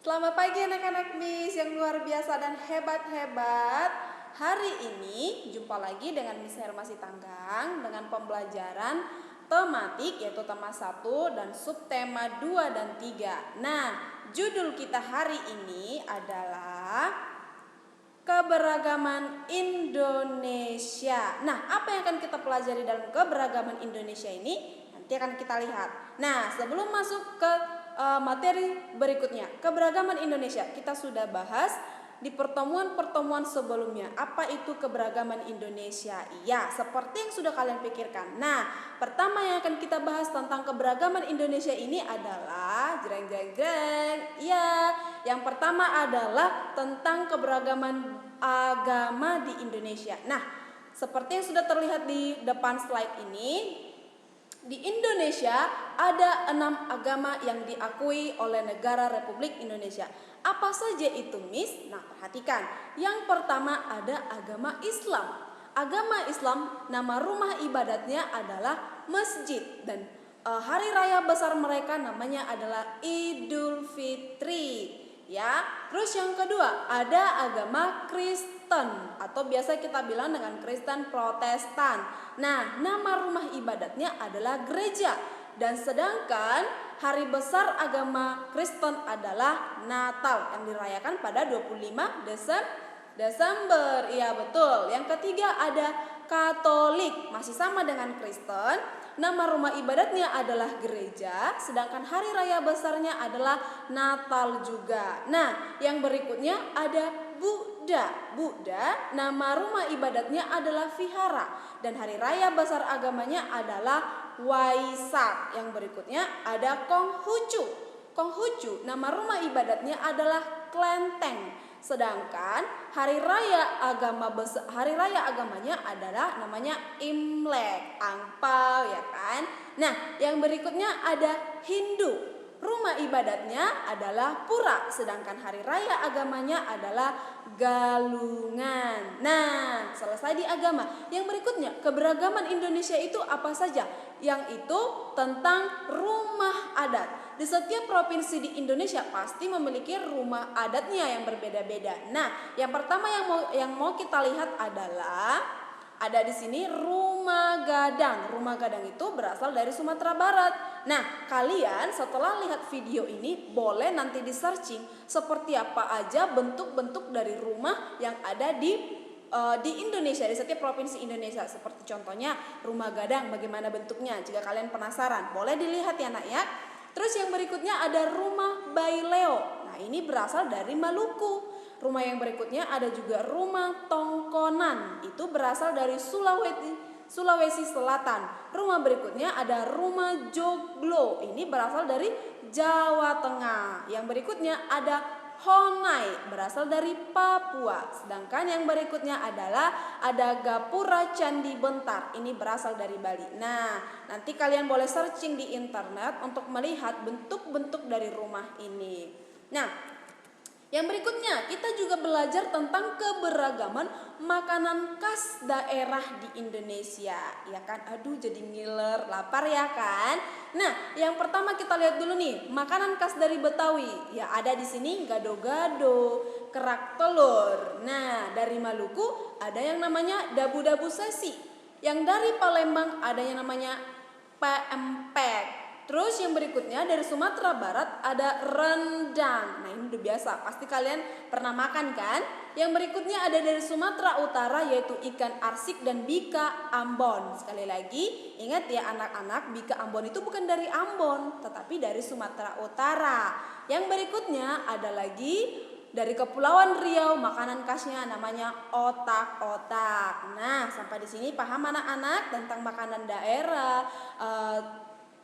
Selamat pagi anak-anak Miss yang luar biasa dan hebat-hebat. Hari ini jumpa lagi dengan Miss Herma Sitanggang dengan pembelajaran tematik yaitu tema 1 dan subtema 2 dan 3. Nah, judul kita hari ini adalah keberagaman Indonesia. Nah, apa yang akan kita pelajari dalam keberagaman Indonesia ini? Nanti akan kita lihat. Nah, sebelum masuk ke materi berikutnya, keberagaman Indonesia, kita sudah bahas di pertemuan-pertemuan sebelumnya. Apa itu keberagaman Indonesia? Ya, seperti yang sudah kalian pikirkan. Nah, pertama yang akan kita bahas tentang keberagaman Indonesia ini adalah ya, yang pertama adalah tentang keberagaman agama di Indonesia. Nah, seperti yang sudah terlihat di depan slide ini, di Indonesia ada 6 agama yang diakui oleh negara Republik Indonesia. Apa saja itu, Miss? Nah, perhatikan. Yang pertama ada agama Islam. Agama Islam, nama rumah ibadatnya adalah masjid dan hari raya besar mereka namanya adalah Idul Fitri. Ya, terus yang kedua ada agama Kristen atau biasa kita bilang dengan Kristen Protestan. Nah, nama rumah ibadatnya adalah gereja. Dan sedangkan hari besar agama Kristen adalah Natal yang dirayakan pada 25 Desember. Iya, betul. Yang ketiga ada Katolik, masih sama dengan Kristen. Nama rumah ibadatnya adalah gereja, sedangkan hari raya besarnya adalah Natal juga. Nah, yang berikutnya ada Buddha, nama rumah ibadatnya adalah vihara dan hari raya besar agamanya adalah Waisak. Yang berikutnya ada Konghucu, nama rumah ibadatnya adalah Klenteng. Sedangkan hari raya agamanya adalah namanya Imlek, angpau ya kan. Nah, yang berikutnya ada Hindu. Rumah ibadatnya adalah pura, sedangkan hari raya agamanya adalah Galungan. Nah, selesai di agama. Yang berikutnya, keberagaman Indonesia itu apa saja? Yang itu tentang rumah adat. Di setiap provinsi di Indonesia pasti memiliki rumah adatnya yang berbeda-beda. Nah, yang pertama yang mau kita lihat adalah ada di sini rumah gadang. Rumah gadang itu berasal dari Sumatera Barat. Nah, kalian setelah lihat video ini boleh nanti di searching seperti apa aja bentuk-bentuk dari rumah yang ada di Indonesia, di setiap provinsi Indonesia. Seperti contohnya rumah gadang, bagaimana bentuknya? Jika kalian penasaran, boleh dilihat ya nak ya. Terus yang berikutnya ada rumah Baileo. Nah, ini berasal dari Maluku. Rumah yang berikutnya ada juga rumah Tongkonan. Itu berasal dari Sulawesi Selatan. Rumah berikutnya ada rumah Joglo. Ini berasal dari Jawa Tengah. Yang berikutnya ada Honai, berasal dari Papua. Sedangkan yang berikutnya adalah ada Gapura Candi Bentar. Ini berasal dari Bali. Nah, nanti kalian boleh searching di internet untuk melihat bentuk-bentuk dari rumah ini. Nah, yang berikutnya kita juga belajar tentang keberagaman makanan khas daerah di Indonesia. Ya kan? Aduh, jadi ngiler, lapar ya kan? Nah, yang pertama kita lihat dulu nih, makanan khas dari Betawi. Ya, ada di sini gado-gado, kerak telur. Nah, dari Maluku ada yang namanya dabu-dabu sesi. Yang dari Palembang ada yang namanya pempek. Terus yang berikutnya dari Sumatera Barat ada rendang. Nah, ini udah biasa, pasti kalian pernah makan kan? Yang berikutnya ada dari Sumatera Utara yaitu ikan arsik dan bika Ambon. Sekali lagi, ingat ya anak-anak, bika Ambon itu bukan dari Ambon, tetapi dari Sumatera Utara. Yang berikutnya ada lagi dari Kepulauan Riau, makanan khasnya namanya otak-otak. Nah, sampai di sini paham anak-anak tentang makanan daerah,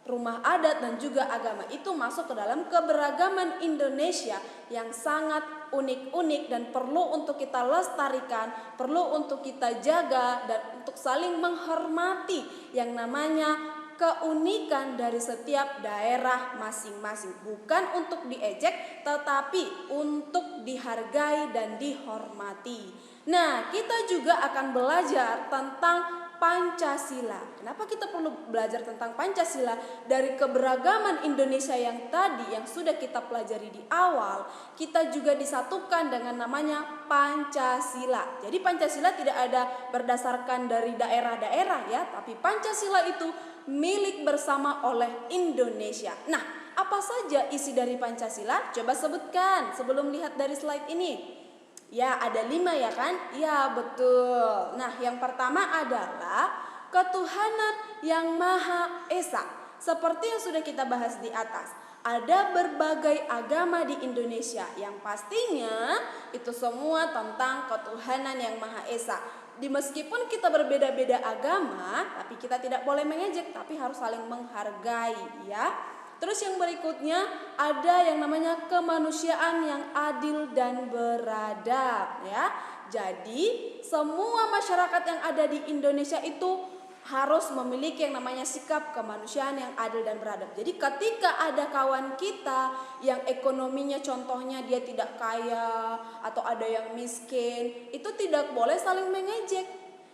rumah adat dan juga agama itu masuk ke dalam keberagaman Indonesia yang sangat unik-unik dan perlu untuk kita lestarikan, perlu untuk kita jaga dan untuk saling menghormati yang namanya keunikan dari setiap daerah masing-masing. Bukan untuk diejek tetapi untuk dihargai dan dihormati. Nah, kita juga akan belajar tentang Pancasila. Kenapa kita perlu belajar tentang Pancasila? Dari keberagaman Indonesia yang tadi yang sudah kita pelajari di awal, kita juga disatukan dengan namanya Pancasila. Jadi Pancasila tidak ada berdasarkan dari daerah-daerah ya, tapi Pancasila itu milik bersama oleh Indonesia. Nah, apa saja isi dari Pancasila? Coba sebutkan sebelum lihat dari slide ini. Ya, ada 5 ya kan? Ya, betul. Nah, yang pertama adalah ketuhanan yang Maha Esa. Seperti yang sudah kita bahas di atas, ada berbagai agama di Indonesia yang pastinya itu semua tentang ketuhanan yang Maha Esa. Meskipun kita berbeda-beda agama, tapi kita tidak boleh mengejek, tapi harus saling menghargai ya. Terus yang berikutnya ada yang namanya kemanusiaan yang adil dan beradab ya. Jadi semua masyarakat yang ada di Indonesia itu harus memiliki yang namanya sikap kemanusiaan yang adil dan beradab. Jadi ketika ada kawan kita yang ekonominya contohnya dia tidak kaya atau ada yang miskin, itu tidak boleh saling mengejek.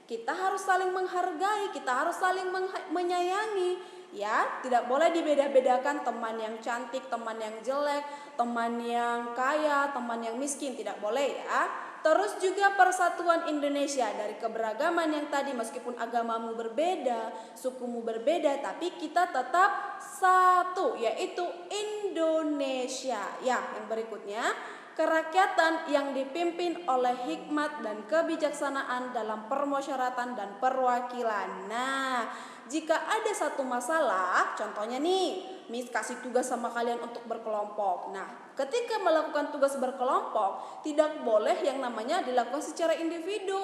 Kita harus saling menghargai, kita harus saling menyayangi. Ya, tidak boleh dibeda-bedakan teman yang cantik, teman yang jelek, teman yang kaya, teman yang miskin, tidak boleh ya. Terus juga persatuan Indonesia dari keberagaman yang tadi, meskipun agamamu berbeda, sukumu berbeda, tapi kita tetap satu, yaitu Indonesia. Ya, yang berikutnya, kerakyatan yang dipimpin oleh hikmat dan kebijaksanaan dalam permusyawaratan dan perwakilan. Nah, jika ada satu masalah, contohnya nih, Miss kasih tugas sama kalian untuk berkelompok. Nah, ketika melakukan tugas berkelompok, tidak boleh yang namanya dilakukan secara individu.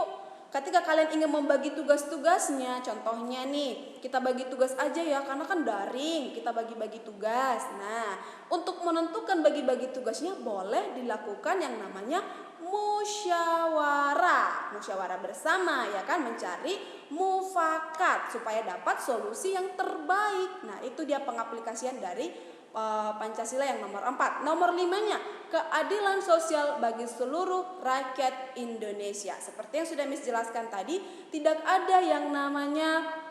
Ketika kalian ingin membagi tugas-tugasnya, contohnya nih, kita bagi tugas aja ya, karena kan daring, kita bagi-bagi tugas. Nah, untuk menentukan bagi-bagi tugasnya boleh dilakukan yang namanya musyawarah bersama ya kan, mencari mufakat supaya dapat solusi yang terbaik. Nah, itu dia pengaplikasian dari Pancasila yang nomor 4. Nomor 5-nya, keadilan sosial bagi seluruh rakyat Indonesia. Seperti yang sudah Miss jelaskan tadi, tidak ada yang namanya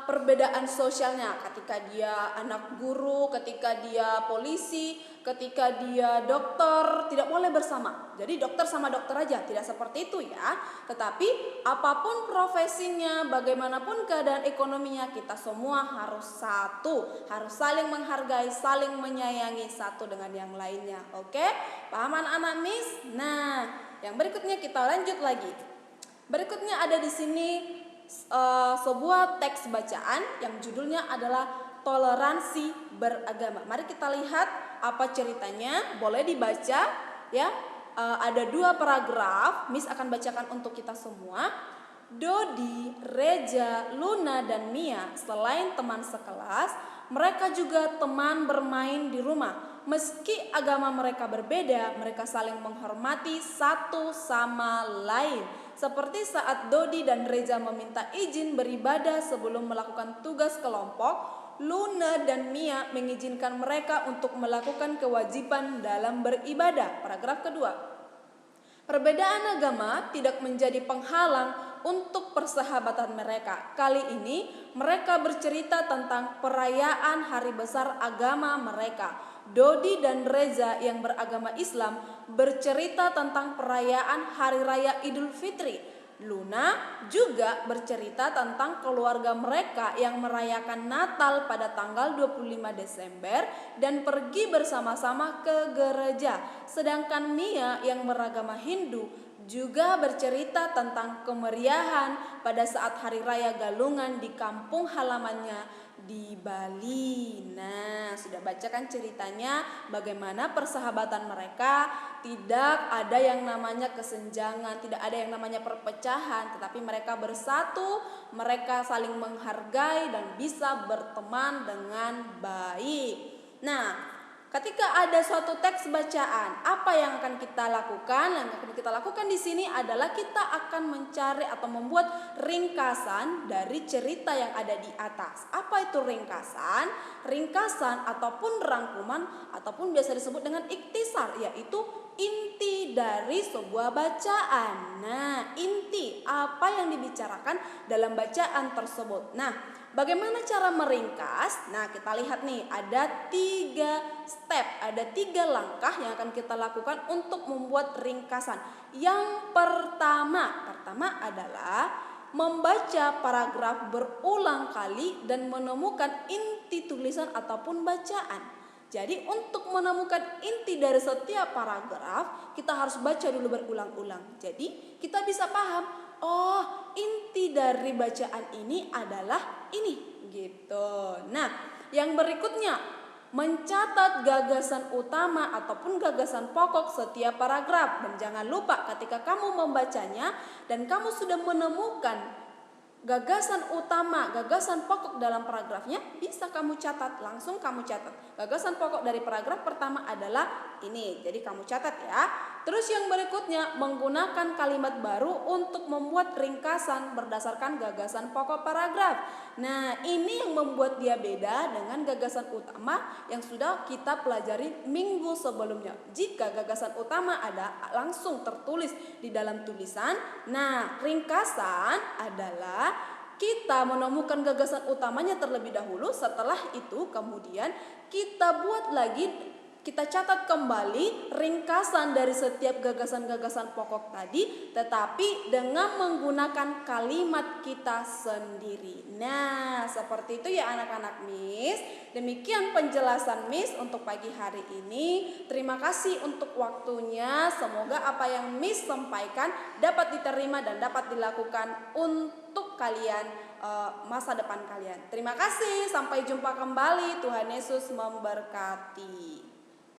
perbedaan sosialnya. Ketika dia anak guru, ketika dia polisi, ketika dia dokter, tidak boleh bersama. Jadi dokter sama dokter aja, tidak seperti itu ya. Tetapi apapun profesinya, bagaimanapun keadaan ekonominya, kita semua harus satu, harus saling menghargai, saling menyayangi satu dengan yang lainnya. Oke? Paham anak-anak Miss? Nah, yang berikutnya kita lanjut lagi. Berikutnya ada di sini sebuah teks bacaan yang judulnya adalah toleransi beragama. Mari kita lihat apa ceritanya. Boleh dibaca ya. Ada 2 paragraf, Miss akan bacakan untuk kita semua. Dodi, Reja, Luna, dan Mia selain teman sekelas, mereka juga teman bermain di rumah. Meski agama mereka berbeda, mereka saling menghormati satu sama lain. Seperti saat Dodi dan Reza meminta izin beribadah sebelum melakukan tugas kelompok, Luna dan Mia mengizinkan mereka untuk melakukan kewajiban dalam beribadah. Paragraf kedua. Perbedaan agama tidak menjadi penghalang untuk persahabatan mereka. Kali ini mereka bercerita tentang perayaan hari besar agama mereka. Dodi dan Reza yang beragama Islam bercerita tentang perayaan Hari Raya Idul Fitri. Luna juga bercerita tentang keluarga mereka yang merayakan Natal pada tanggal 25 Desember dan pergi bersama-sama ke gereja. Sedangkan Mia yang beragama Hindu juga bercerita tentang kemeriahan pada saat Hari Raya Galungan di kampung halamannya di Bali. Nah, sudah bacakan ceritanya bagaimana persahabatan mereka. Tidak ada yang namanya kesenjangan, tidak ada yang namanya perpecahan, tetapi mereka bersatu, mereka saling menghargai dan bisa berteman dengan baik. Nah, ketika ada suatu teks bacaan, apa yang akan kita lakukan? Yang akan kita lakukan di sini adalah kita akan mencari atau membuat ringkasan dari cerita yang ada di atas. Apa itu ringkasan? Ringkasan ataupun rangkuman ataupun biasa disebut dengan iktisar, yaitu inti dari sebuah bacaan. Nah, inti apa yang dibicarakan dalam bacaan tersebut. Nah, bagaimana cara meringkas? Nah, kita lihat nih, ada 3 step, ada 3 langkah yang akan kita lakukan untuk membuat ringkasan. Yang pertama adalah membaca paragraf berulang kali dan menemukan inti tulisan ataupun bacaan. Jadi untuk menemukan inti dari setiap paragraf, kita harus baca dulu berulang-ulang. Jadi kita bisa paham, oh inti dari bacaan ini adalah ini gitu. Nah, yang berikutnya, mencatat gagasan utama ataupun gagasan pokok setiap paragraf. Dan jangan lupa ketika kamu membacanya dan kamu sudah menemukan gagasan utama, gagasan pokok dalam paragrafnya, bisa kamu catat, langsung kamu catat. Gagasan pokok dari paragraf pertama adalah ini, jadi kamu catat ya. Terus yang berikutnya, menggunakan kalimat baru untuk membuat ringkasan berdasarkan gagasan pokok paragraf. Nah, ini yang membuat dia beda dengan gagasan utama yang sudah kita pelajari minggu sebelumnya. Jika gagasan utama ada langsung tertulis di dalam tulisan, nah ringkasan adalah kita menemukan gagasan utamanya terlebih dahulu, setelah itu kemudian kita buat lagi, kita catat kembali ringkasan dari setiap gagasan-gagasan pokok tadi, tetapi dengan menggunakan kalimat kita sendiri. Nah, seperti itu ya anak-anak Miss. Demikian penjelasan Miss untuk pagi hari ini. Terima kasih untuk waktunya. Semoga apa yang Miss sampaikan dapat diterima dan dapat dilakukan untuk kalian masa depan kalian. Terima kasih. Sampai jumpa kembali. Tuhan Yesus memberkati.